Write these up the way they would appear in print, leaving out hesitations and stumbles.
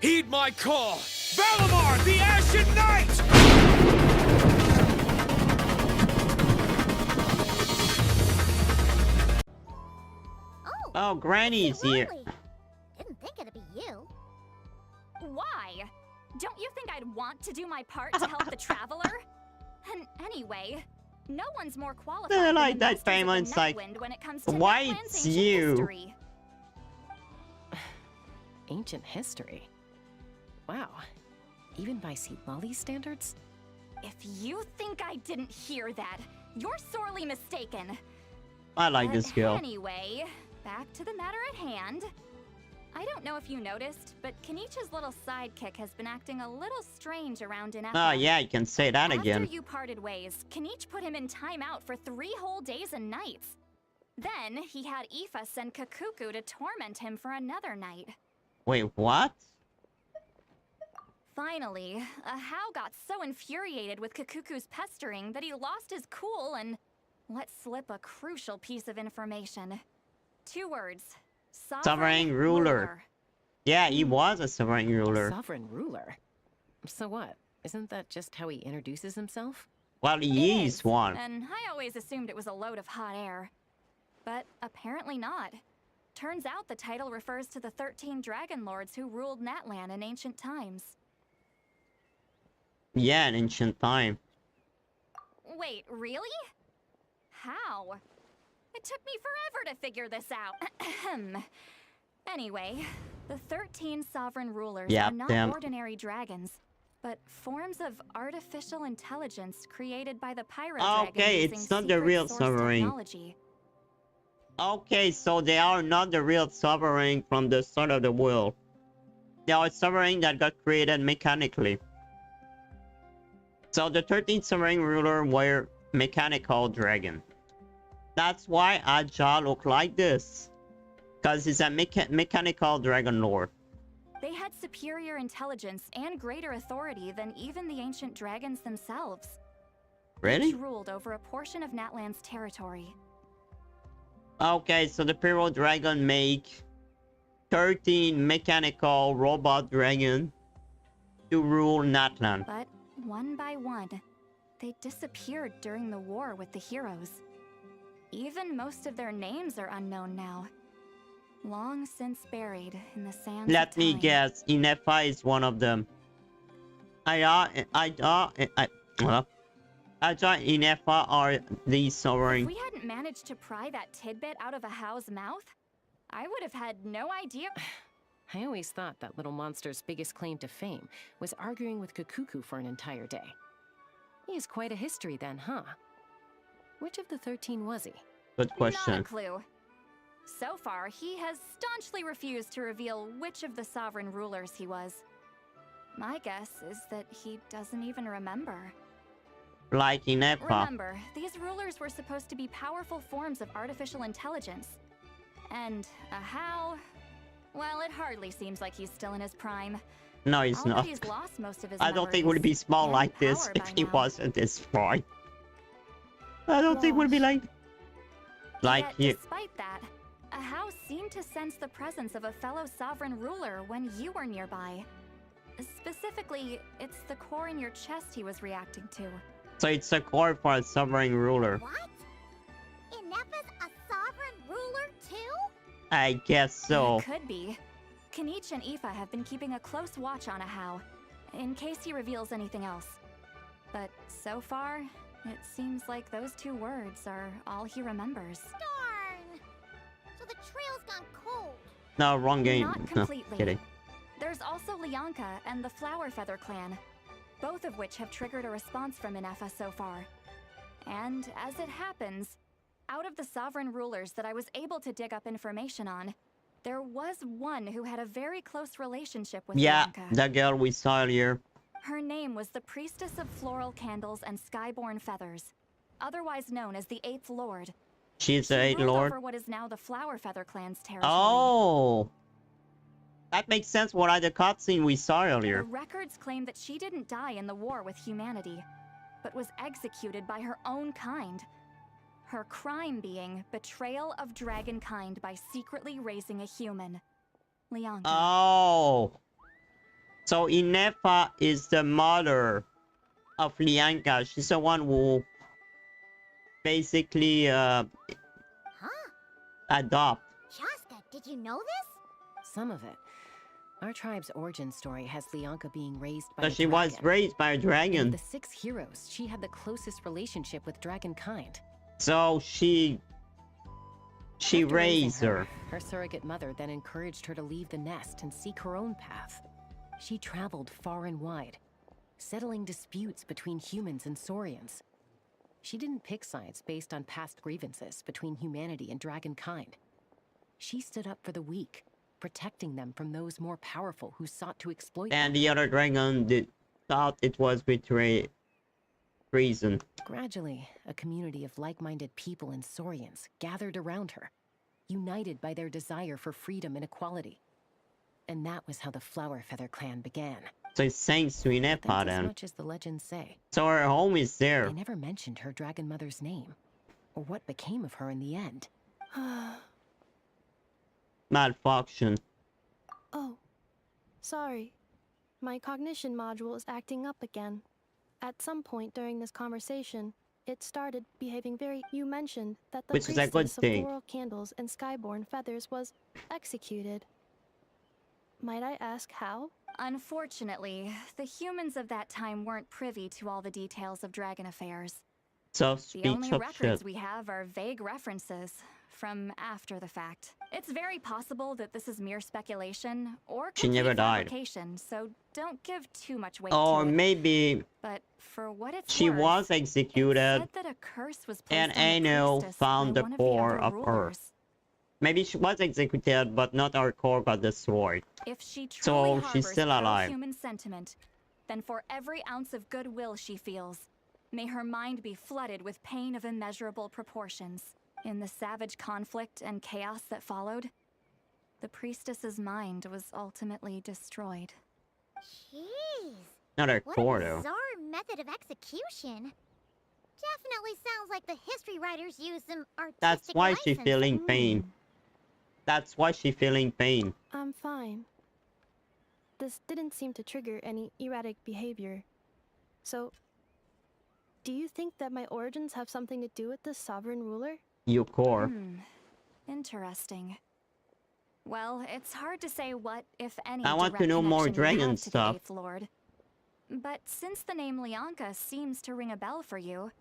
Heed my call! Valimar, the Ashen Knight! Oh, Granny's here. Didn't think it'd be you. Why? Don't you think I'd want to do my part to help the traveler? And anyway, no one's more qualified They're than like the that masters of the famous, like, Nightwind when it comes to why Natlan's it's ancient you? history. Ancient history? Wow. Even by Lolly standards? If you think I didn't hear that, you're sorely mistaken. I like But this girl. Anyway, back to the matter at hand. I don't know if you noticed, but Kenichi's little sidekick has been acting a little strange around Ineffa. Oh yeah, you can say that again. After you parted ways, Kenich put him in timeout for 3 whole days and nights. Then he had Aoife send Kakuku to torment him for another night. Wait, what? Finally, Ahau got so infuriated with Kakuku's pestering that he lost his cool and let slip a crucial piece of information. 2 words. Sovereign ruler. Yeah, he was a sovereign ruler. Sovereign ruler? So what? Isn't that just how he introduces himself? Well, he is one. And I always assumed it was a load of hot air. But apparently not. Turns out the title refers to the 13 dragon lords who ruled Natlan in ancient times. Yeah, in ancient time. Wait, really? How? It took me forever to figure this out. Anyway, the 13 sovereign rulers are not ordinary dragons, but forms of artificial intelligence created by the Pyro Dragon. Okay, it's not the real sovereign. Technology. Okay, so they are not the real sovereign from the start of the world. They are sovereign that got created mechanically. So the 13 sovereign rulers were mechanical dragon. That's why Aja look like this. Because he's a mechanical dragon lord. They had superior intelligence and greater authority than even the ancient dragons themselves. Really? Each ruled over a portion of Natlan's territory. Okay, so the Pyro Dragon make 13 mechanical robot dragon to rule Natlan. But one by one, they disappeared during the war with the heroes. Even most of their names are unknown now. Long since buried in the sands Let of me time. guess, Ineffa is one of them. Aja and Ineffa are the sovereign. If we hadn't managed to pry that tidbit out of Ahau's mouth, I would have had no idea. I always thought that little monster's biggest claim to fame was arguing with Kakuku for an entire day. He has quite a history then, huh? Which of the 13 was he? Good question. Not a clue. So far, he has staunchly refused to reveal which of the sovereign rulers he was. My guess is that he doesn't even remember. Like Ineffa. Remember, these rulers were supposed to be powerful forms of artificial intelligence. And Ahau, well, it hardly seems like he's still in his prime. No, he's not. He's lost most of his I don't think it would be small like this if he wasn't this far. I don't think it would be like you. Despite that, Ahau seemed to sense the presence of a fellow sovereign ruler when you were nearby. Specifically, it's the core in your chest he was reacting to. So it's a core for a sovereign ruler. What? Ineffa's a sovereign ruler too? I guess so. It could be. Kenich and Aoife have been keeping a close watch on Ahau, in case he reveals anything else. But so far, it seems like those 2 words are all he remembers. Darn! So the trail's gone cold. No, wrong game. Not completely. No, kidding. There's also Lianka and the Flower Feather clan, both of which have triggered a response from Ineffa so far. And as it happens, out of the sovereign rulers that I was able to dig up information on, there was one who had a very close relationship with Lianka. The girl we saw earlier. Her name was the Priestess of Floral Candles and Skyborn Feathers, otherwise known as the 8th Lord. She's the 8th ruled Lord. over what is now the Flower Feather clan's territory. Oh! That makes sense. What are the cutscene we saw earlier? The records claim that she didn't die in the war with humanity, but was executed by her own kind. Her crime being betrayal of dragonkind by secretly raising a human. Lianka. Oh! So Ineffa is the mother of Lianka. She's the one who basically adopt. Shaska, did you know this? Some of it. Our tribe's origin story has Lianka being raised by So a she was dragon. raised by a And dragon. of the 6 heroes, she had the closest relationship with dragon kind. So she After raising raised her. Her surrogate mother then encouraged her to leave the nest and seek her own path. She traveled far and wide, settling disputes between humans and Saurians. She didn't pick sides based on past grievances between humanity and dragonkind. She stood up for the weak, protecting them from those more powerful who sought to exploit them. And the other dragon thought it was betray reason. Gradually, a community of like-minded people and Saurians gathered around her, united by their desire for freedom and equality. And that was how the Flower Feather clan began. So it's thanks to Ineffa That's as then. much as the legends say. So her home is there. They never mentioned her dragon mother's name, or what became of her in the end. Malfunction. Oh, sorry. My cognition module is acting up again. At some point during this conversation, it started behaving very... You mentioned that the Which is a good priestess of thing. floral candles and skyborn feathers was executed. Might I ask how? Unfortunately, the humans of that time weren't privy to all the details of dragon affairs. So The speech only of records shit. we have are vague references from after the fact. It's very possible that this is mere speculation or She never complete died. fabrication, so don't give too much weight Or to it. maybe But for what it's she worth, was it executed said that a curse was and placed on the Ano priestess found by the one of core other of her. rulers. Maybe she was executed, but not her core got destroyed. If she So truly she's harbors still alive. pro-human sentiment, then for every ounce of goodwill she feels, may her mind be flooded with pain of immeasurable proportions. In the savage conflict and chaos that followed, the priestess's mind was ultimately destroyed. Jeez. Not her What core a though. bizarre method of execution. Definitely sounds like the history writers used some artistic That's why she license. feeling pain. That's why she feeling pain. I'm fine. This didn't seem to trigger any erratic behavior. So, do you think that my origins have something to do with this sovereign ruler? You core. Interesting. Well, it's hard to say what, if any, I want to direct know more connection you dragon have to the stuff. Eighth Lord. But since the name Lianka seems to ring a bell for you,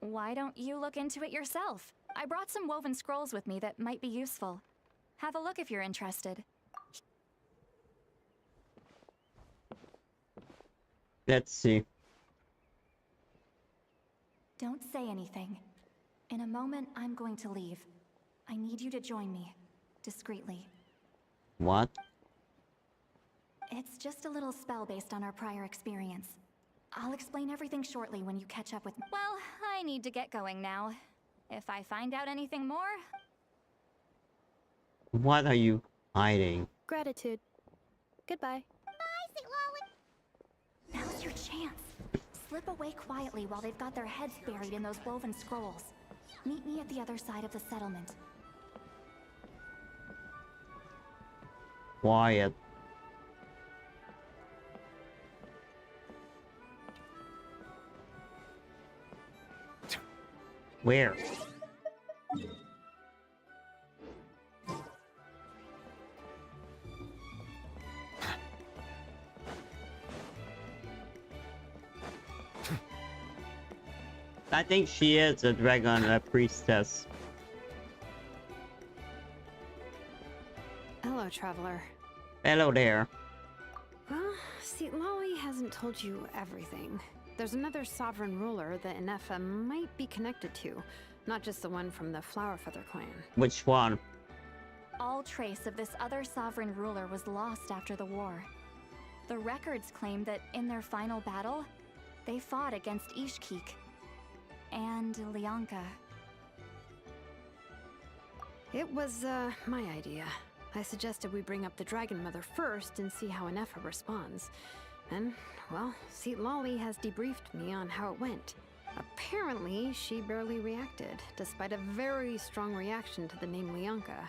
why don't you look into it yourself? I brought some woven scrolls with me that might be useful. Have a look if you're interested. Let's see. Don't say anything. In a moment, I'm going to leave. I need you to join me, discreetly. What? It's just a little spell based on our prior experience. I'll explain everything shortly when you catch up with me. Well, I need to get going now. If I find out anything more... What are you hiding? Gratitude. Goodbye. Bye, St. Lolly. Now's your chance. Slip away quietly while they've got their heads buried in those woven scrolls. Meet me at the other side of the settlement. Quiet. Where? I think she is a dragon, a priestess. Hello, traveler. Hello there. Well, see, Lolly hasn't told you everything. There's another sovereign ruler that Ineffa might be connected to, not just the one from the Flower Feather clan. Which one? All trace of this other sovereign ruler was lost after the war. The records claim that in their final battle, they fought against Ishkik and Lianka. It was, my idea. I suggested we bring up the Dragon Mother first and see how Ineffa responds. And, well, see, Lolly has debriefed me on how it went. Apparently, she barely reacted, despite a very strong reaction to the name Lianka.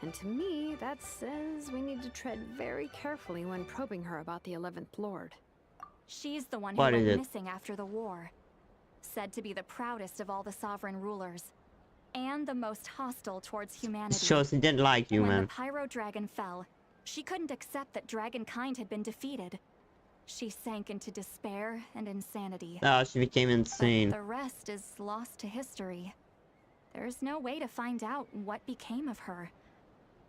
And to me, that says we need to tread very carefully when probing her about the 11th Lord. She's the one who What went is it? missing after the war. Said to be the proudest of all the sovereign rulers. And the most hostile towards humanity. Shows he didn't like you, When the man. Pyro Dragon fell, she couldn't accept that dragonkind had been defeated. She sank into despair and insanity. Oh, she became insane. But the rest is lost to history. There's no way to find out what became of her.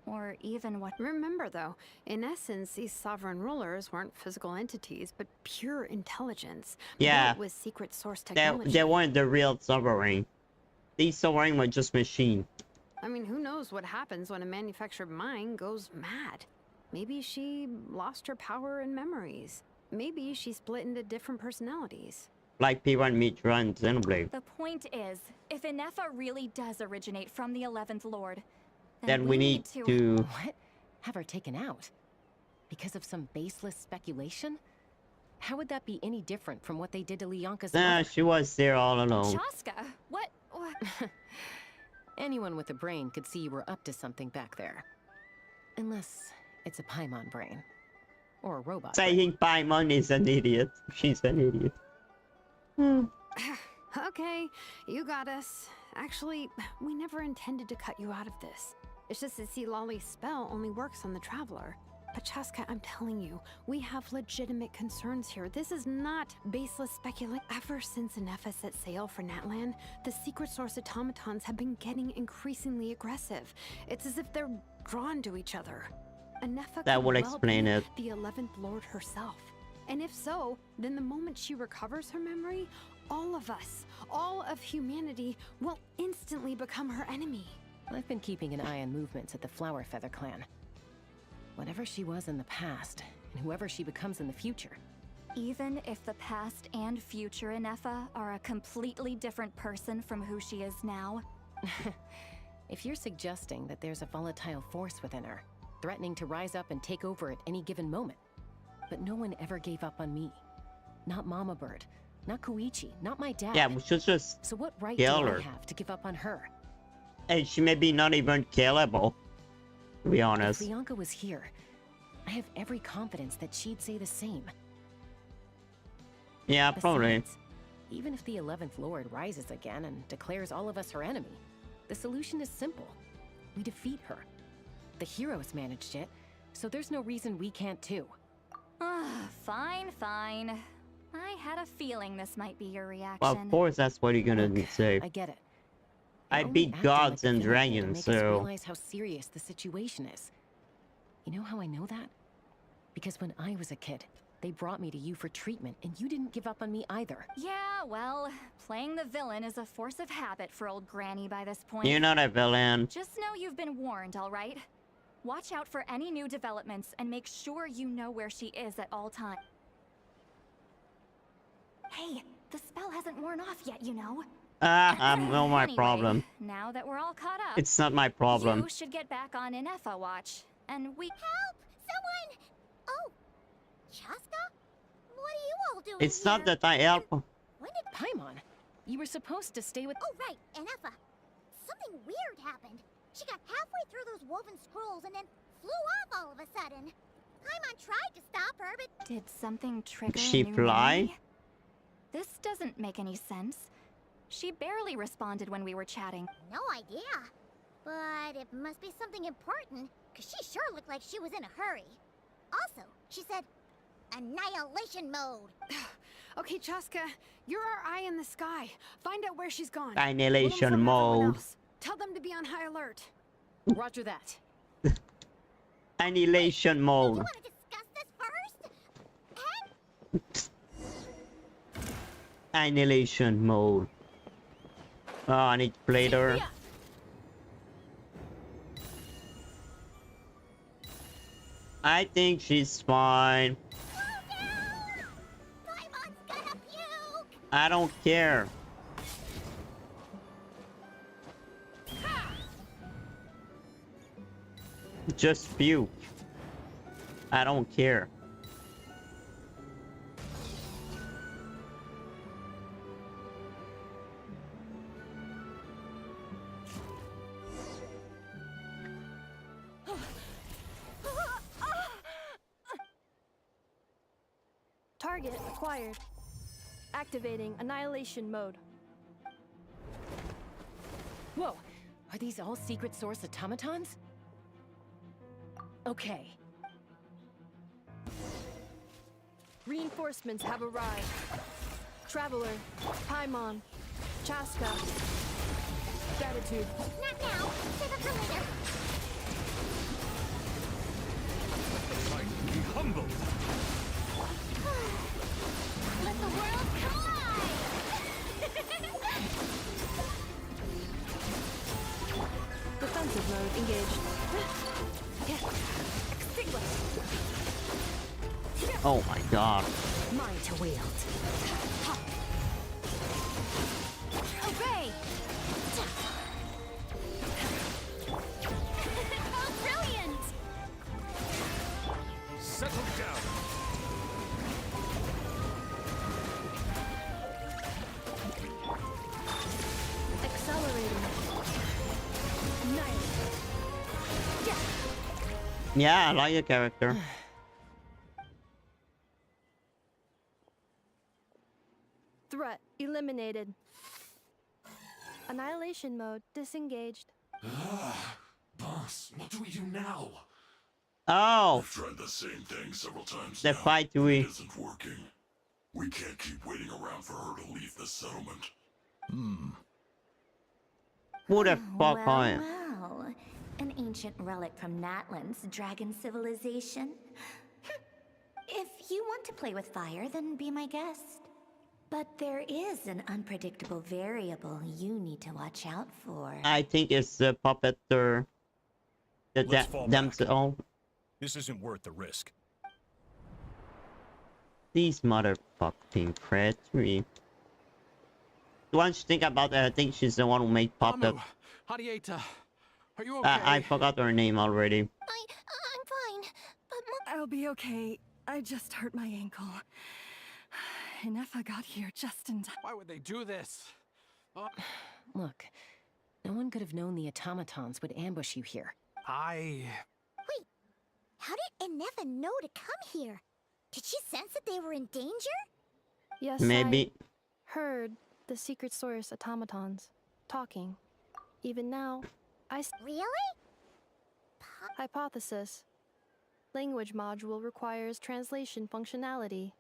Or even what... Remember, though, in essence, these sovereign rulers weren't physical entities, but pure intelligence. Yeah. Built with secret source They technology. weren't the real sovereign. These sovereign were just machine. I mean, who knows what happens when a manufactured mind goes mad? Maybe she lost her power and memories. Maybe she split into different personalities. Like P1 Mitra and Xenoblade. The point is, if Ineffa really does originate from the 11th Lord, Then we need to... What? Have her taken out? Because of some baseless speculation? How would that be any different from what they did to Lyanka's Nah, mother? she was there all alone. Chaska, what? Anyone with a brain could see you were up to something back there. Unless it's a Paimon brain. Or a robot brain. Saying Paimon is an idiot. She's an idiot. Okay, you got us. Actually, we never intended to cut you out of this. It's just that Lolly's spell only works on the Traveler. But Chaska, I'm telling you, we have legitimate concerns here. This is not baseless speculation. Ever since Ineffa set sail for Natlan, the secret source automatons have been getting increasingly aggressive. It's as if they're drawn to each other. Ineffa That could would well explain be it. the 11th Lord herself. And if so, then the moment she recovers her memory, all of us, all of humanity, will instantly become her enemy. I've been keeping an eye on movements at the Flower Feather clan. Whatever she was in the past, and whoever she becomes in the future. Even if the past and future Ineffa are a completely different person from who she is now, If you're suggesting that there's a volatile force within her, threatening to rise up and take over at any given moment. But no one ever gave up on me. Not Mama Bird, not Koichi, not my dad. Yeah, we should just... So what right kill do her. I have to give up on her? And she may be not even killable. To be If honest. Lyanka was here, I have every confidence that she'd say the same. Yeah, probably. Besides, even if the 11th Lord rises again and declares all of us her enemy, the solution is simple. We defeat her. The heroes managed it, so there's no reason we can't too. fine, fine. I had a feeling this might be your reaction. Well, of course, that's what you're gonna Look, say. I get it. I You're only beat acting gods like a and villain to dragons, make us so... realize how serious the situation is. You know how I know that? Because when I was a kid, they brought me to you for treatment, and you didn't give up on me either. Yeah, well, playing the villain is a force of habit for old Granny by this point. You're not a villain. Just know you've been warned, all right? Watch out for any new developments and make sure you know where she is at all times. Hey, the spell hasn't worn off yet, you know. I'm not my Anyway, problem. Now that we're all caught up, It's not my problem. you should get back on Ineffa watch, and we... Help! Someone! Oh, Chaska? What are you all doing It's here? not that I help. When did... Paimon, you were supposed to stay with- Oh, right, Ineffa. Something weird happened. She got halfway through those woven scrolls and then flew off all of a sudden. Paimon tried to stop her, but... Did something trigger She a new fly? memory? This doesn't make any sense. She barely responded when we were chatting. No idea. But it must be something important, because she sure looked like she was in a hurry. Also, she said, annihilation mode. Okay, Chaska, you're our eye in the sky. Find out where she's gone. Annihilation Little from everyone mode. else. Tell them to be on high alert. Roger that. Annihilation You mode. want to discuss this first? Annihilation mode. Oh, I need to play her. I think she's fine. Slow down! Paimon's gonna puke! I don't care. Just puke. I don't care. Target acquired. Activating annihilation mode. Whoa, are these all secret source automatons? Okay. Reinforcements have arrived. Traveler, Paimon, Chaska. Gratitude. Not now. Save it for later. Be humble. Let the world collide! Defensive mode engaged. Oh my god. Mine to wield. Hooray! Oh, brilliant! Settle down. Accelerating. Nice. Yeah, I like your character. Threat eliminated. Annihilation mode disengaged. Boss, what do we do now? Oh, I've tried the same thing several times the now. fight It we. isn't working. We can't keep waiting around for her to leave the settlement. Who the fuck well, are you? well, an ancient relic from Natlan's dragon civilization. If you want to play with fire, then be my guest. But there is an unpredictable variable you need to watch out for. I think it's the puppeteer. The Let's fall back. damsel. This isn't worth the risk. These motherfucking creatures. Once you think about it, I think she's the one who made puppet. Hadieta, are you okay? I forgot her name already. I'm fine, but I'll be okay. I just hurt my ankle. Ineffa got here just in time. Why would they do this? Look, no one could have known the automatons would ambush you here. wait, how did Ineffa know to come here? Did she sense that they were in danger? Yes, Maybe. I heard the secret source automatons talking. Even now, Really? hypothesis. Language module requires translation functionality.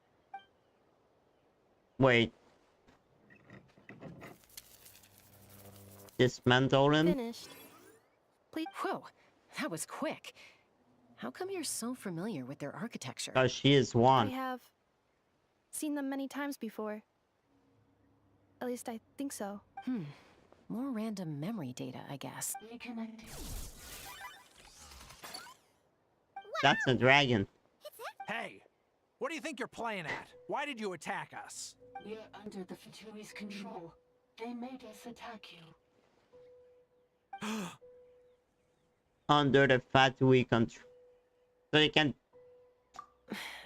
Wait. Dismantle him? Finished. Please. Whoa, that was quick. How come you're so familiar with their architecture? Because she is I one. have seen them many times before. At least I think so. More random memory data, I guess. That's a dragon. Hey, what do you think you're playing at? Why did you attack us? You're under the Fatui's control. They made us attack you. Under the Fatui control. So they can.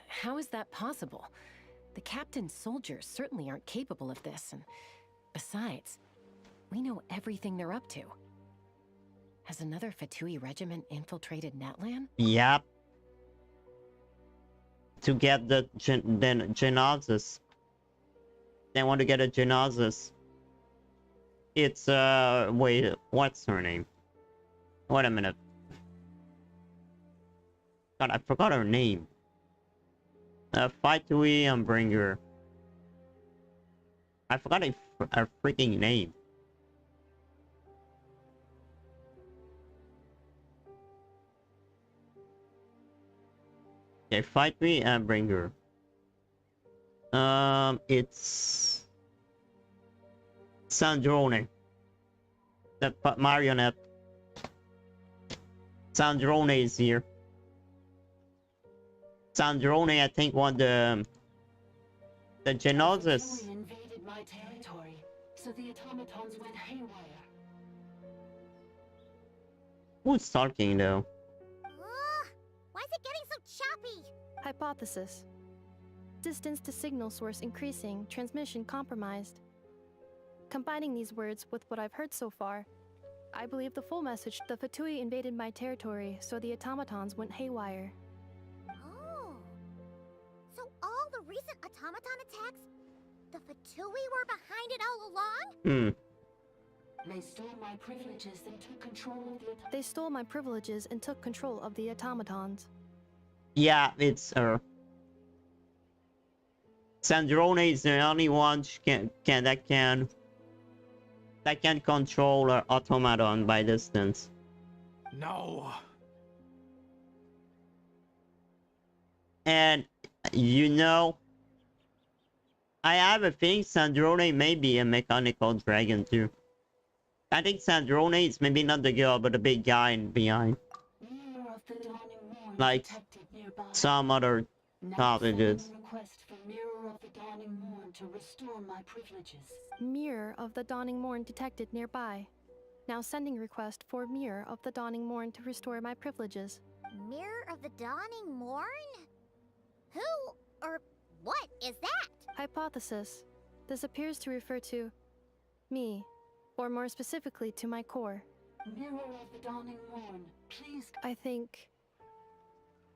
How is that possible? The captain's soldiers certainly aren't capable of this, and besides, we know everything they're up to. Has another Fatui regiment infiltrated Natlan? Yep. To get the Genesis. They want to get a Genesis. It's wait, what's her name? Wait a minute. God, I forgot her name. Fatui Umbringer. I forgot her freaking name. Okay, Fatui Umbringer. It's Sandrone. The marionette. Sandrone is here. Sandrone, I think, won the Genesis. Fatui invaded my territory, so the automatons went haywire. Who's talking though? Why is it getting so choppy? Hypothesis. Distance to signal source increasing, transmission compromised. Combining these words with what I've heard so far, I believe the full message: the Fatui invaded my territory, so the automatons went haywire. Oh. So all the recent The Fatui were behind it all along? They stole my privileges and took control of the... They stole my privileges and took control of the automatons. Yeah, it's her. Sandrone is the only one that can control an automaton by distance. No. And you know, I have a feeling Sandrone may be a mechanical dragon too. I think Sandrone is maybe not the girl, but the big guy behind. Like some other cottages. Request for Mirror of the Dawning Morn to restore my privileges. Mirror of the Dawning Morn detected nearby. Now sending request for Mirror of the Dawning Morn to restore my privileges. Mirror of the Dawning Morn? Who or what is that? Hypothesis. This appears to refer to me, or more specifically to my core. Mirror of the Dawning Morn, please. I think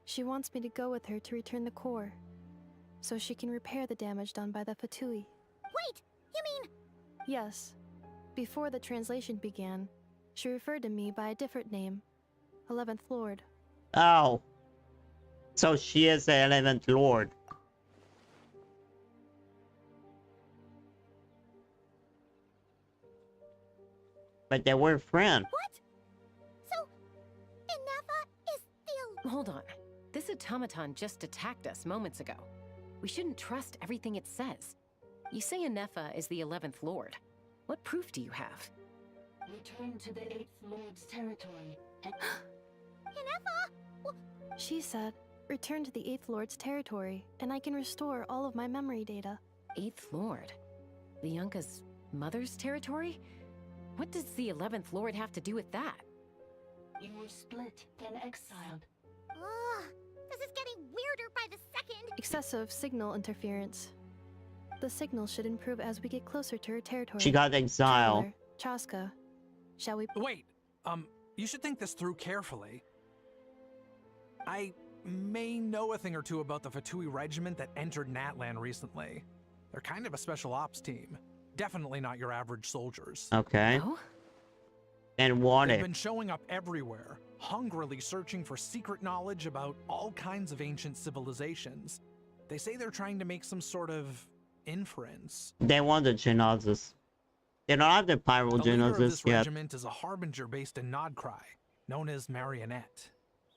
she wants me to go with her to return the core, so she can repair the damage done by the Fatui. Wait, you mean... Yes. Before the translation began, she referred to me by a different name, 11th Lord. Oh. So she is the 11th Lord. But they were friends. What? So, Ineffa is the... Hold on. This automaton just attacked us moments ago. We shouldn't trust everything it says. You say Ineffa is the 11th Lord. What proof do you have? Return to the 8th Lord's territory and... Ineffa? She said, return to the 8th Lord's territory, and I can restore all of my memory data. 8th Lord? The Yunka's mother's territory? What does the 11th Lord have to do with that? You were split, then exiled. Ugh, this is getting weirder by the second. Excessive signal interference. The signal should improve as we get closer to her territory. She got exiled. Traveler, Chaska, shall we... Wait, you should think this through carefully. I may know a thing or two about the Fatui regiment that entered Natlan recently. They're kind of a special ops team. Definitely not your average soldiers. Okay. Oh? And what They've if? been showing up everywhere, hungrily searching for secret knowledge about all kinds of ancient civilizations. They say they're trying to make some sort of inference. They want the Genesis. They don't have the The leader of Pyrogenesis this yet. regiment is a harbinger based in Nod-Krai, known as Marionette.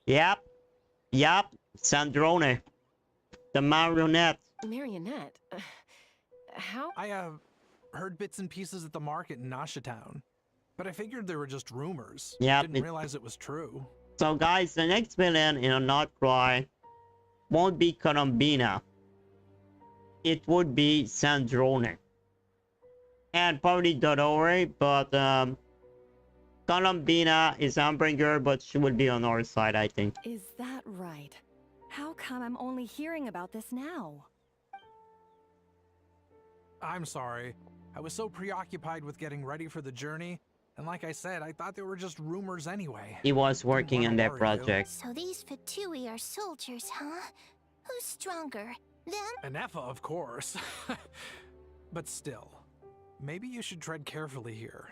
Yep. Yep. Sandrone. The marionette. Marionette? How? I, heard bits and pieces at the market in Nasha Town, but I figured they were just rumors. Yep, Didn't realize it was true. So guys, the next villain in a Nod-Krai won't be Colombina. It would be Sandrone. And probably Dodore, but Colombina is Hamburger, but she would be on our side, I think. Is that right? How come I'm only hearing about this now? I'm sorry. I was so preoccupied with getting ready for the journey, and like I said, I thought they were just rumors anyway. He was working on that project. So these Fatui are soldiers, huh? Who's stronger, them? Ineffa, of course. But still, maybe you should tread carefully here.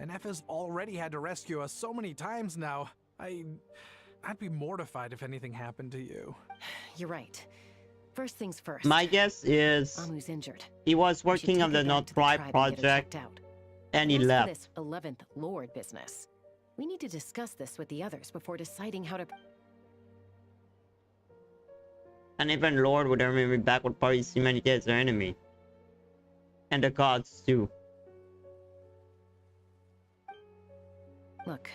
Ineffa's already had to rescue us so many times now. I'd be mortified if anything happened to you. You're right. First things first. My guess is Amu's injured. he was We should working take on the her back to Nod-Krai tribe and get her project checked out. and he As for left. this 11th Lord business, we need to discuss this with the others before deciding how to... And even Lord would ever me back would probably see humanity as their enemy. And the gods too. Look,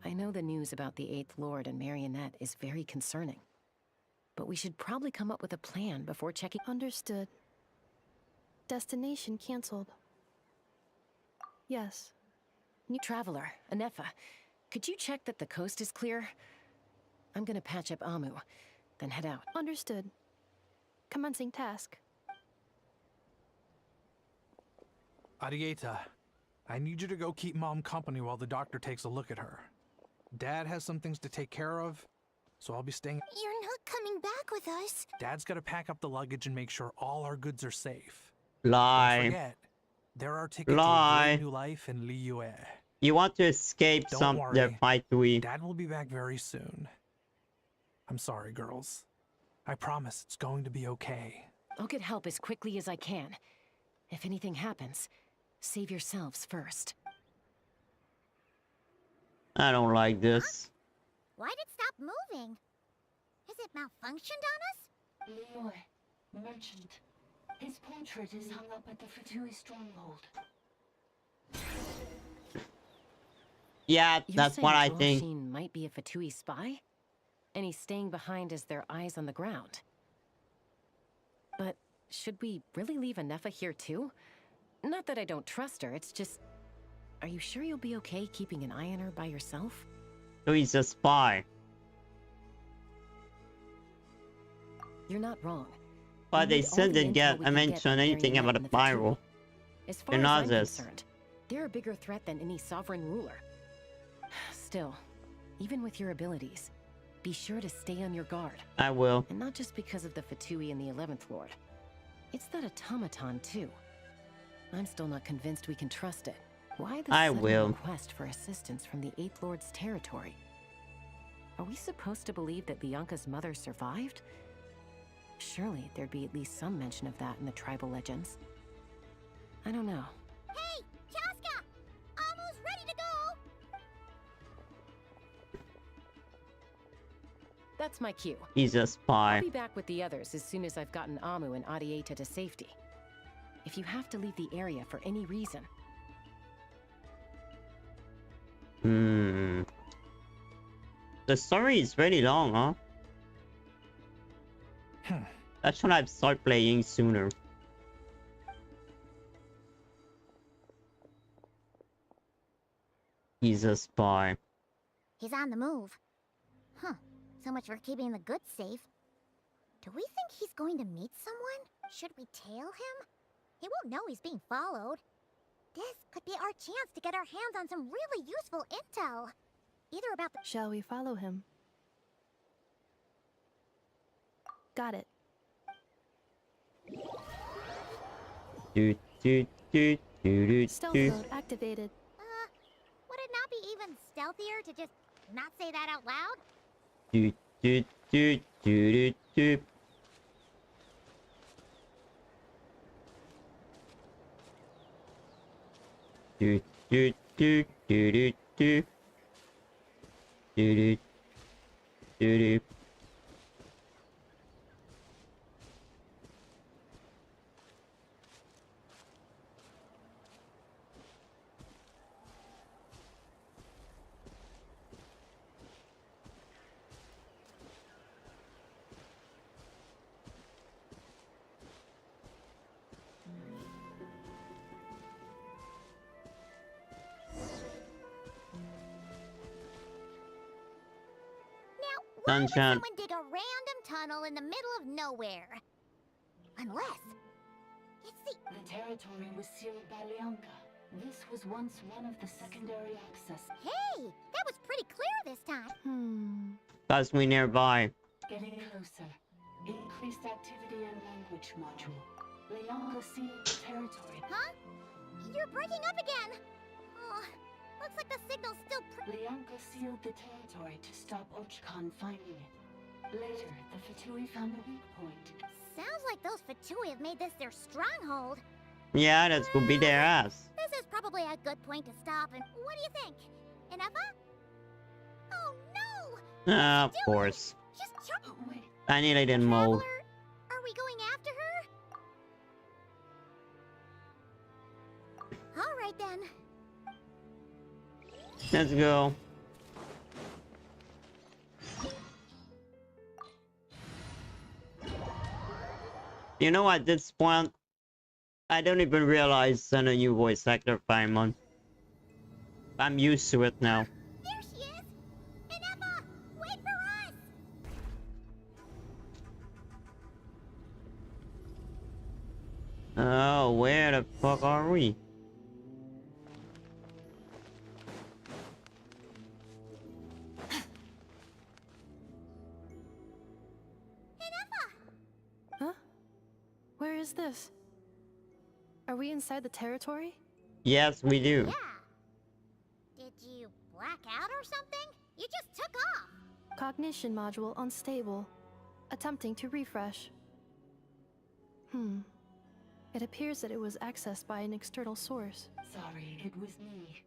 I know the news about the 8th Lord and Marionette is very concerning. But we should probably come up with a plan before checking... Understood. Destination cancelled. Yes. New traveler, Ineffa, could you check that the coast is clear? I'm gonna patch up Amu, then head out. Understood. Commencing task. Arieta, I need you to go keep Mom company while the doctor takes a look at her. Dad has some things to take care of, so I'll be staying... You're not coming back with us. Dad's gotta pack up the luggage and make sure all our goods are safe. Don't Lie. forget, there are tickets to a Lie. great new life in Liyue. You want to escape Don't some worry. the fight we. Dad will be back very soon. I'm sorry, girls. I promise it's going to be okay. I'll get help as quickly as I can. If anything happens, save yourselves first. I don't like this. Why'd it stop moving? Has it malfunctioned on us? Liyue, merchant. His portrait is hung up at the Fatui stronghold. Yeah, You're that's saying what I Joel think. Sheen might be a Fatui spy? And he's staying behind as their eyes on the ground. But should we really leave Ineffa here too? Not that I don't trust her, it's just... Are you sure you'll be okay keeping an eye on her by yourself? So he's a spy. You're not wrong. But We they need all still the didn't intel get we can get mention on anything Marionette about a and the Fatui. viral. As far They're as not I'm this. concerned, they're a bigger threat than any sovereign ruler. Still, even with your abilities, be sure to stay on your guard. I will. And not just because of the Fatui and the 11th Lord. It's that automaton, too. I'm still not convinced we can trust it. Why the I sudden will. request for assistance from the 8th Lord's territory? Are we supposed to believe that Lianka's mother survived? Surely there'd be at least some mention of that in the tribal legends. I don't know. Hey, Chaska! Almost ready to go! That's my cue. He's a spy. I'll be back with the others as soon as I've gotten Amu and Adieta to safety. If you have to leave the area for any reason... The story is really long, huh? That should have started playing sooner. He's a spy. He's on the move. Huh. So much for keeping the goods safe. Do we think he's going to meet someone? Should we tail him? He won't know he's being followed. This could be our chance to get our hands on some really useful intel. Either about the... Shall we follow him? Got it. Stealth mode activated. Would it not be even stealthier to just not say that out loud? Why would someone dig a random tunnel in the middle of nowhere? Unless... it's the... The territory was sealed by Lianka. This was once one of the secondary access. Hey! That was pretty clear this time. That's me nearby. Getting closer. Increased activity and language module. Lianka sealed the territory. Huh? You're breaking up again! Oh, looks like the signal's still Lianka sealed the territory to stop archon finding it. Later, the Fatui found a weak point. Sounds like those Fatui have made this their stronghold. Yeah, that's gonna be their ass. This is probably a good point to stop, and what do you think? Ineffa? Oh no! Of course. Just wait. I nearly didn't mold. Are we going after her? Alright then. Let's go. You know, at this point, I don't even realize I'm a new voice actor Paimon. I'm used to it now. There she is! Ineffa! Wait for us! Oh, where the fuck are we? Huh? Where is this? Are we inside the territory? Yes, we do. Yeah. Did you black out or something? You just took off. Cognition module unstable. Attempting to refresh. It appears that it was accessed by an external source. Sorry, it was me.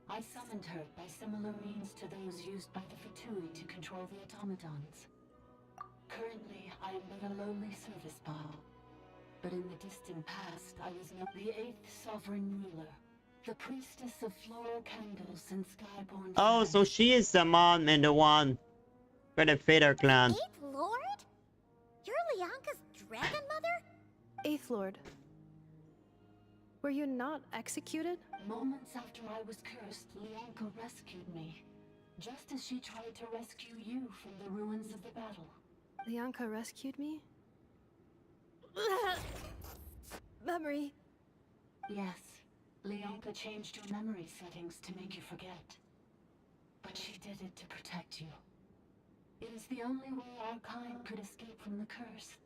I summoned her by similar means to those used by the Fatui to control the automatons. Currently, I am but a lowly service ball. But in the distant past, I was not the 8th sovereign ruler. The priestess of floral candles and skyborn... Oh, so she is the mom and the one for the Fader clan. 8th Lord? You're Lianka's dragon mother? 8th Lord. Were you not executed? Moments after I was cursed, Lianka rescued me. Just as she tried to rescue you from the ruins of the battle. Lianka rescued me? Memory. Yes. Lianka changed your memory settings to make you forget. But she did it to protect you. It is the only way our kind could escape from the curse.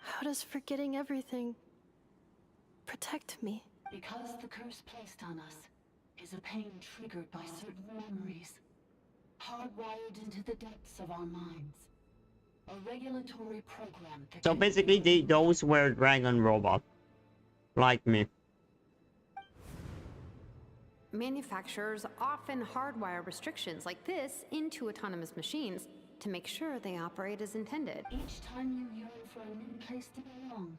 How does forgetting everything protect me? Because the curse placed on us is a pain triggered by certain memories, hardwired into the depths of our minds. A regulatory program that So basically, those were dragon robots, like me. Manufacturers often hardwire restrictions like this into autonomous machines to make sure they operate as intended. Each time you yearn for a new place to belong,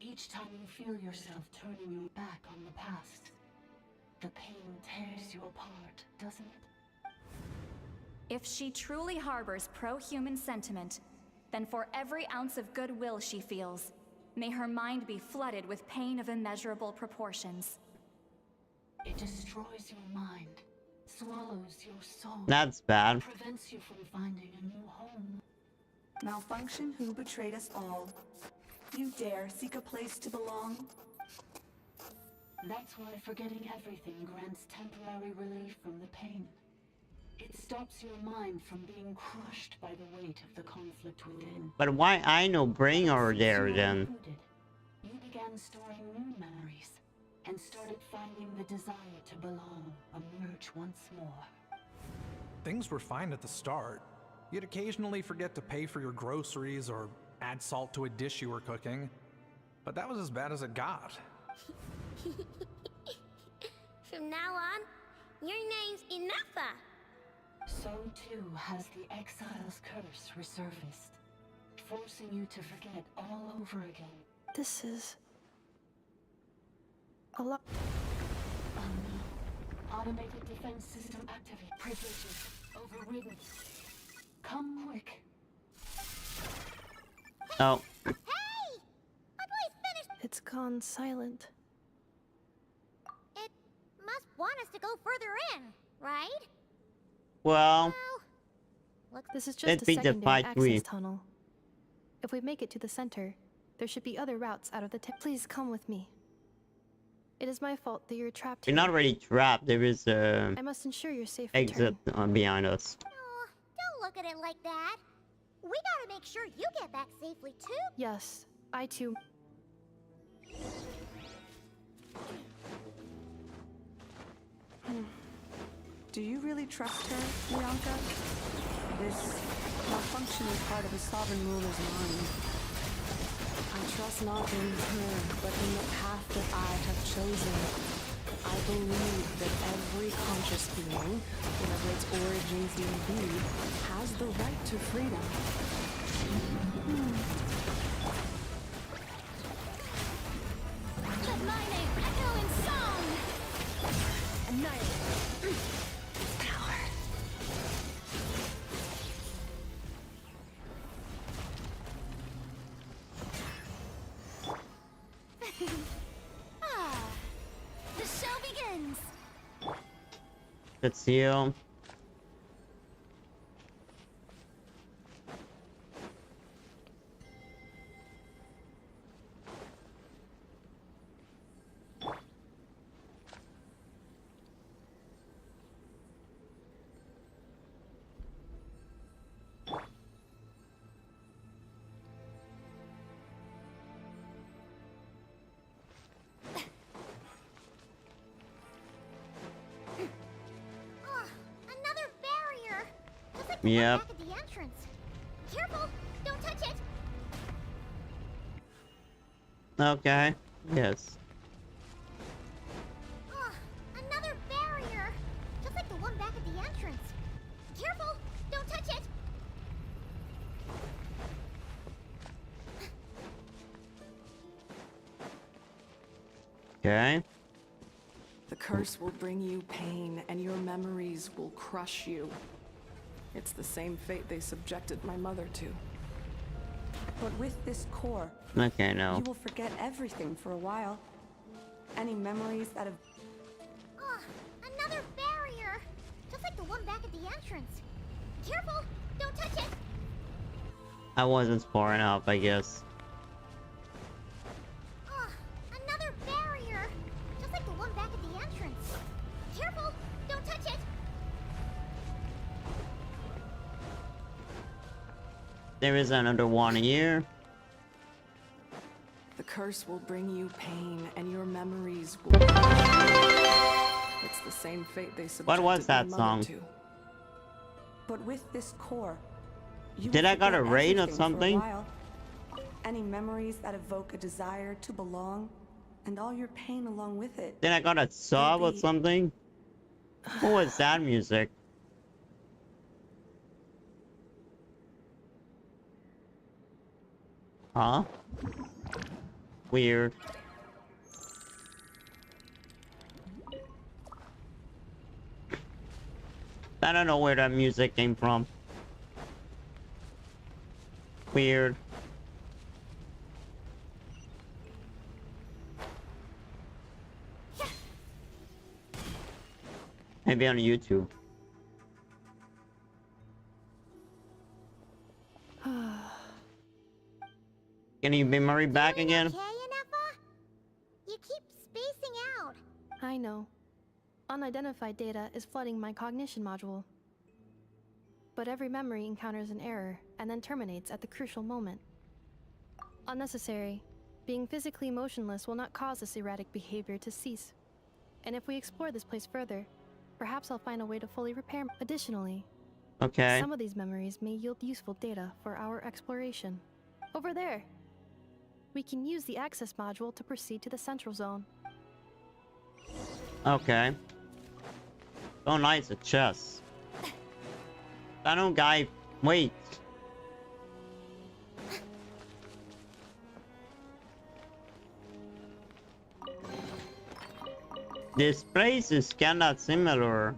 each time you feel yourself turning your back on the past, the pain tears you apart, doesn't it? If she truly harbors pro-human sentiment, then for every ounce of goodwill she feels, may her mind be flooded with pain of immeasurable proportions. It destroys your mind, swallows your soul. That's bad. Prevents you from finding a new home. Malfunction who betrayed us all. You dare seek a place to belong? That's why forgetting everything grants temporary relief from the pain. It stops your mind from being crushed by the weight of the conflict within. But why I no bring her there then? You began storing new memories and started finding the desire to belong emerge once more. Things were fine at the start. You'd occasionally forget to pay for your groceries or add salt to a dish you were cooking. But that was as bad as it got. From now on, your name's Ineffa. So too has the exile's curse resurfaced, forcing you to forget all over again. This is a lot. Oh no. Automated defense system activate. Privileges overridden. Come quick. Oh. Hey! I believe finished. It's gone silent. It must want us to go further in, right? Well, This is Let's just a beat the secondary fight access we- tunnel. If we make it to the center, there should be other routes out of the Please come with me. It is my fault that you're trapped we're here. not really trapped. There is a I must ensure your safe exit return. behind us. Oh, don't look at it like that. We gotta make sure you get back safely too. Yes, I too. Do you really trust her, Lianka? This malfunction is part of a sovereign ruler's mind. I trust not in her, but in the path that I have chosen. I believe that every conscious being, whatever its origins may be, has the right to freedom. Let my name echo in song! Annihilate. Power. The show begins! Let's heal. one Yep. back at the entrance. Careful! Don't touch it! Okay. Yes. Ugh, another barrier! Just like the one back at the entrance. Careful! Don't touch it! Okay. The curse will bring you pain, and your memories will crush you. It's the same fate they subjected my mother to. But with this core, Okay, no. you will forget everything for a while. Any memories that have... Ugh, another barrier! Just like the one back at the entrance. Careful! Don't touch it! I wasn't far enough, I guess. Ugh, another barrier! Just like the one back at the entrance. Careful! Don't touch it! There is another one here. The curse will bring you pain, and your memories will crush you. It's the same fate they subjected What was that my song? mother to. But with this core, you Did will I got a forget raid or everything for a something? while. Any memories that evoke a desire to belong, and all your pain along with it. Then I got a sub or something? What was that music? Huh? Weird. I don't know where that music came from. Weird. Maybe on YouTube. Can you be Murray back again? Okay, Ineffa? You keep spacing out. I know. Unidentified data is flooding my cognition module. But every memory encounters an error and then terminates at the crucial moment. Unnecessary. Being physically motionless will not cause this erratic behavior to cease. And if we explore this place further, perhaps I'll find a way to fully repair. Additionally, Okay. some of these memories may yield useful data for our exploration. Over there! We can use the access module to proceed to the central zone. Okay. Oh, nice, a chest. I don't, guy. Wait. This place is kinda similar.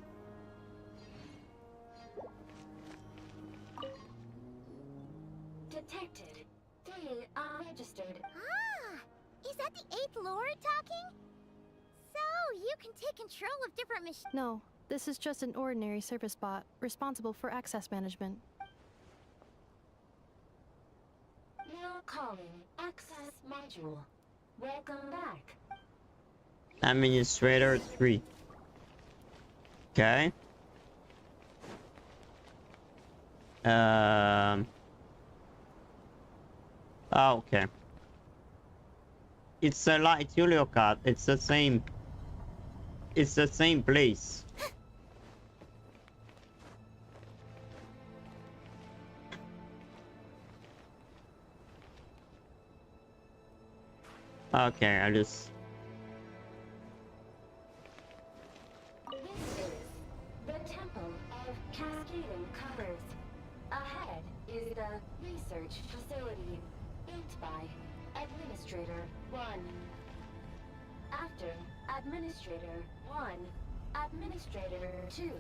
Detected. 3 unregistered. Ah! Is that the 8th Lord talking? So, you can take control of different machines. No, this is just an ordinary service bot responsible for access management. Now calling access module. Welcome back. Administrator 3. Okay. Oh, okay. It's a light Julio card. It's the same. It's the same place. Okay, I just. This is the Temple of Cascading Colors. Ahead is the research facility built by Administrator 1. After Administrator 1, Administrator 2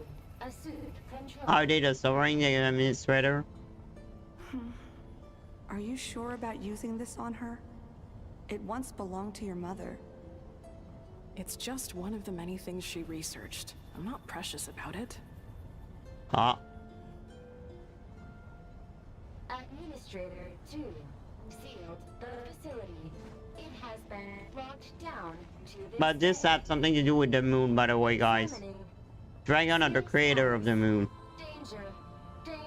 assumed control. Are they the sovereign administrator? Are you sure about using this on her? It once belonged to your mother. It's just one of the many things she researched. I'm not precious about it. Huh? Administrator 2 sealed the facility. It has been locked down to this But this day. had something to do with the moon, by the way, guys. Summoning. Dragon are the creator of the moon. Danger. Danger.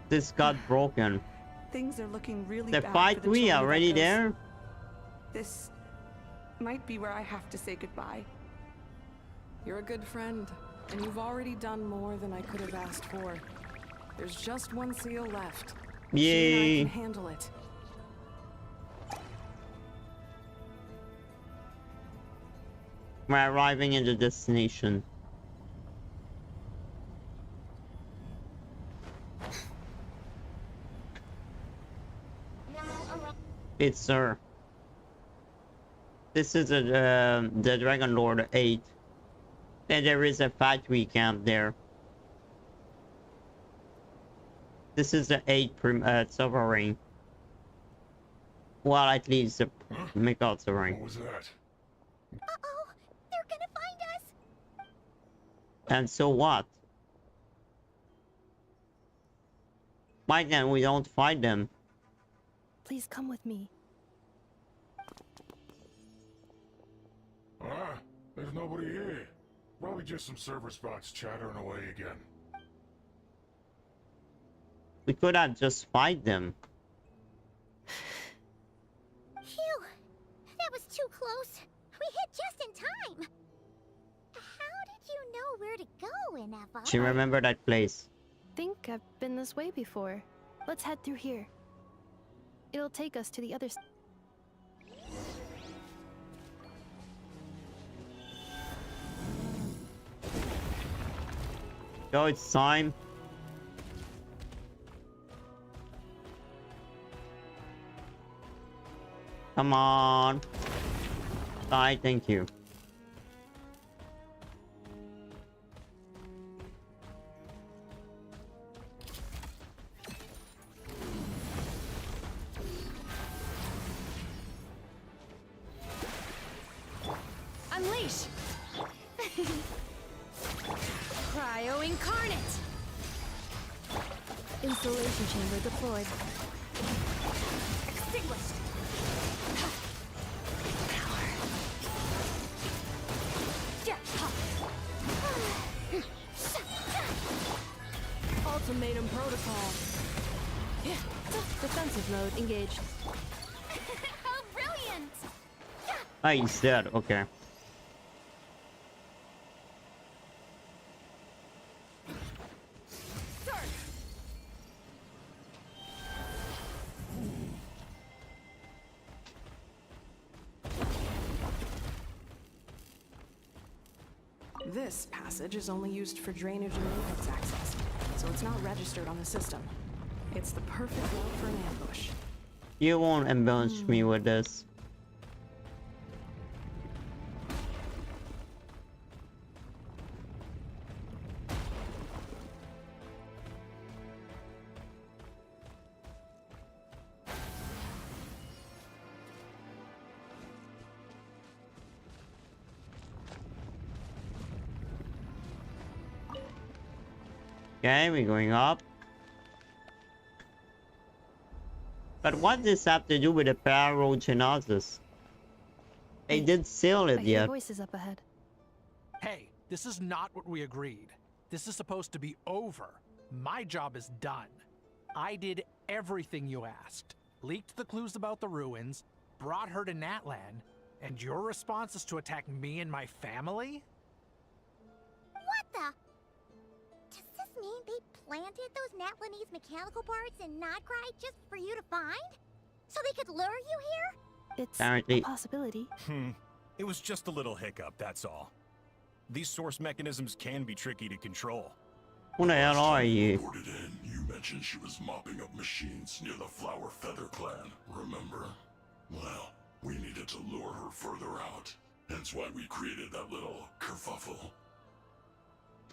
This got broken. Things are looking really The bad fight for the we China already Echoes. there? This might be where I have to say goodbye. You're a good friend, and you've already done more than I could have asked for. There's just one seal left. She and I can handle it. We're arriving at the destination. It's her. This is the Dragon Lord 8. And there is a factory camp there. This is the 8th sovereign. Well, at least the Mega sovereign. What was that? Uh-oh! They're gonna find us! And so what? Why then we don't fight them? Please come with me. Ah, there's nobody here. Probably just some server spots chattering away again. We could have just fight them. Phew! That was too close. We hit just in time. How did you know where to go, Ineffa? She remembered that place. Think I've been this way before. Let's head through here. It'll take us to the other side. Go, it's time. Come on. Die, thank you. Unleash! Cryo incarnate! Installation chamber deployed. Extinguished! Power. Yeah. Ultimatum protocol. Defensive mode engaged. How brilliant! Ah, he's dead, okay. This passage is only used for drainage and maintenance access, so it's not registered on the system. It's the perfect route for an ambush. You won't ambush me with this. Okay, we're going up. But what does this have to do with the Paragenosis? They didn't seal it I hear yet. voices up ahead. Hey, this is not what we agreed. This is supposed to be over. My job is done. I did everything you asked. Leaked the clues about the ruins, brought her to Natlan, and your response is to attack me and my family? What the? Does this mean they planted those Natlanese mechanical parts in Nod-Krai just for you to find? So they could lure you here? It's Apparently. a possibility. It was just a little hiccup, that's all. These source mechanisms can be tricky to control. Who the hell are you? Reported in, you mentioned she was mopping up machines near the Flower Feather clan, remember? Well, we needed to lure her further out. Hence why we created that little kerfuffle.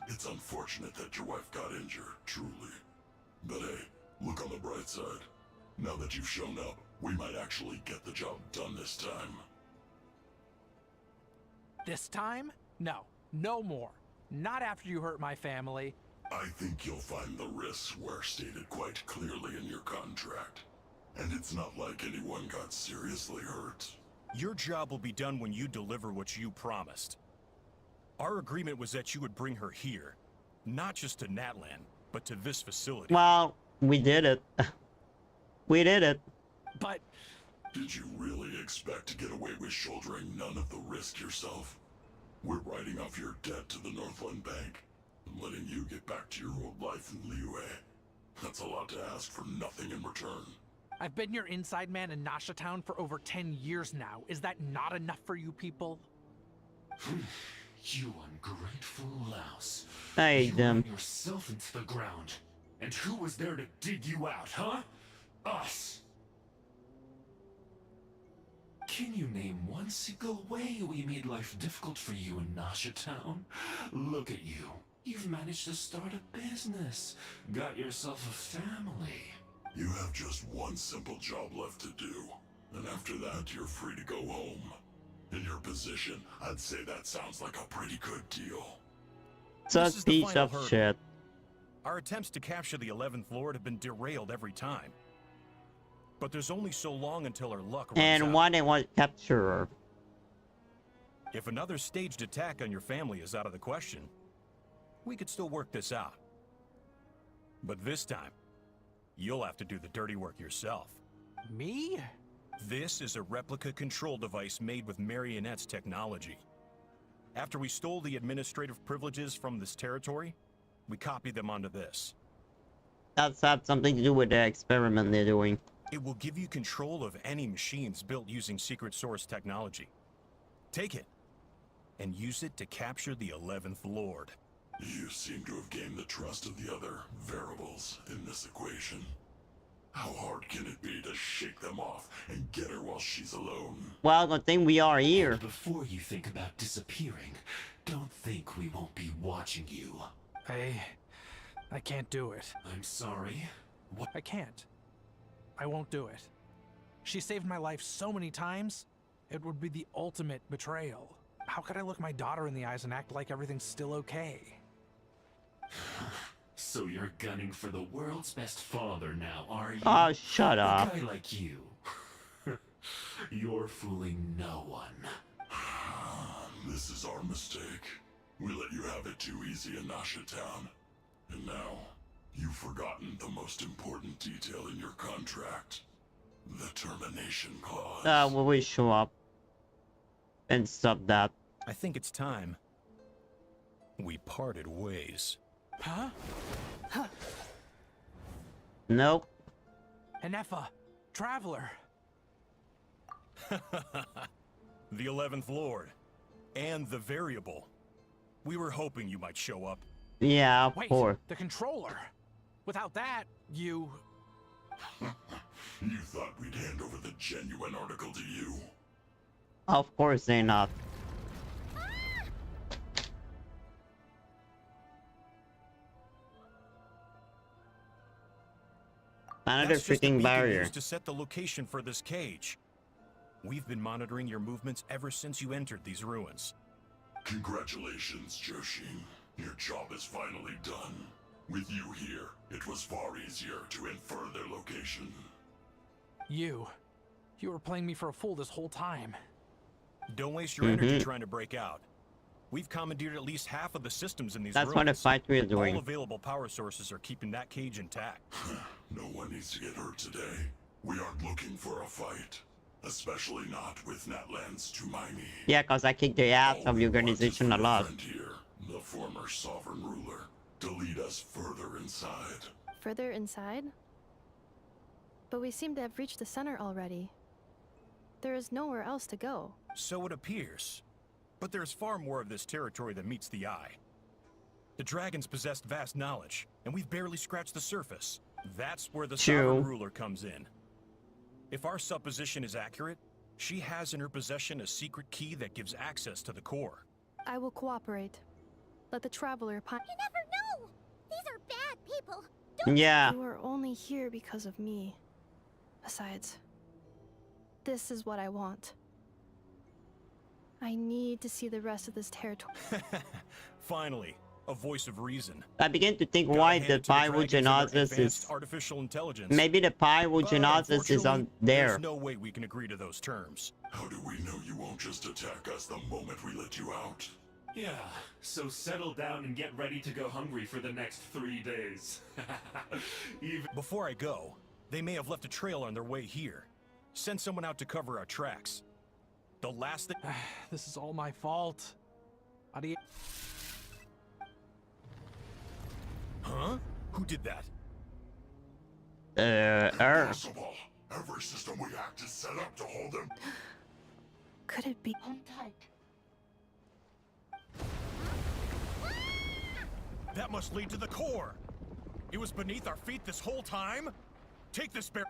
It's unfortunate that your wife got injured, truly. But hey, look on the bright side. Now that you've shown up, we might actually get the job done this time. This time? No, no more. Not after you hurt my family. I think you'll find the risks were stated quite clearly in your contract. And it's not like anyone got seriously hurt. Your job will be done when you deliver what you promised. Our agreement was that you would bring her here. Not just to Natlan, but to this facility. Well, we did it. We did it. But Did you really expect to get away with shouldering none of the risk yourself? We're writing off your debt to the Northland Bank and letting you get back to your old life in Liyue. That's a lot to ask for nothing in return. I've been your inside man in Nasha Town for over 10 years now. Is that not enough for you people? You ungrateful louse. I hate them. You ran yourself into the ground. And who was there to dig you out, huh? Us. Can you name one single way we made life difficult for you in Nasha Town? Look at you. You've managed to start a business. Got yourself a family. You have just one simple job left to do. And after that, you're free to go home. In your position, I'd say that sounds like a pretty good deal. Such This is the piece final of hurdle. shit. Our attempts to capture the 11th Lord have been derailed every time. But there's only so long until our luck runs And out. why they want to capture her? If another staged attack on your family is out of the question, we could still work this out. But this time, you'll have to do the dirty work yourself. Me? This is a replica control device made with Marionette's technology. After we stole the administrative privileges from this territory, we copied them onto this. That's had something to do with the experiment they're doing. It will give you control of any machines built using secret source technology. Take it, and use it to capture the 11th Lord. You seem to have gained the trust of the other variables in this equation. How hard can it be to shake them off and get her while she's alone? Well, good thing we are here. Before you think about disappearing, don't think we won't be watching you. I can't do it. I'm sorry. What? I can't. I won't do it. She saved my life so many times, it would be the ultimate betrayal. How could I look my daughter in the eyes and act like everything's still okay? So you're gunning for the world's best father now, are you? Oh, shut up. A guy like you. You're fooling no one. This is our mistake. We let you have it too easy in Nasha Town. And now, you've forgotten the most important detail in your contract. The termination clause. Will we show up and stop that? I think it's time we parted ways. Huh? Nope. Ineffa, Traveler. The 11th Lord. And the variable. We were hoping you might show up. Yeah, of course. The controller. Without that, you... You thought we'd hand over the genuine article to you? Of course they're not. Another That's just a freaking beacon barrier. used to set the location for this cage. We've been monitoring your movements ever since you entered these ruins. Congratulations, Joshin. Your job is finally done. With you here, it was far easier to infer their location. You were playing me for a fool this whole time. Don't waste your energy trying to break out. We've commandeered at least half of the systems in these That's ruins. what the fight we're doing. All available power sources are keeping that cage intact. No one needs to get hurt today. We aren't looking for a fight. Especially not with Natlan's Tumaini. Yeah, cause I kicked the ass of the organization a lot. Here, the former sovereign ruler, to lead us further inside. Further inside? But we seem to have reached the center already. There is nowhere else to go. So it appears. But there's far more of this territory than meets the eye. The dragons possessed vast knowledge, and we've barely scratched the surface. That's where the sovereign ruler comes in. If our supposition is accurate, she has in her possession a secret key that gives access to the core. I will cooperate. Let the Traveler You never know! These are bad people! Yeah. You are only here because of me. Besides, this is what I want. I need to see the rest of this territory. Finally, a voice of reason. I begin to think why the pyrogenesis is... Artificial intelligence. Maybe the pyrogenesis is on there. There's no way we can agree to those terms. How do we know you won't just attack us the moment we let you out? Yeah, so settle down and get ready to go hungry for the next 3 days. Before I go, they may have left a trail on their way here. Send someone out to cover our tracks. The last thing... This is all my fault. How do you... Huh? Who did that? Impossible. Every system we hacked is set up to hold them. Could it be? Hold tight. That must lead to the core. It was beneath our feet this whole time? Take this bear...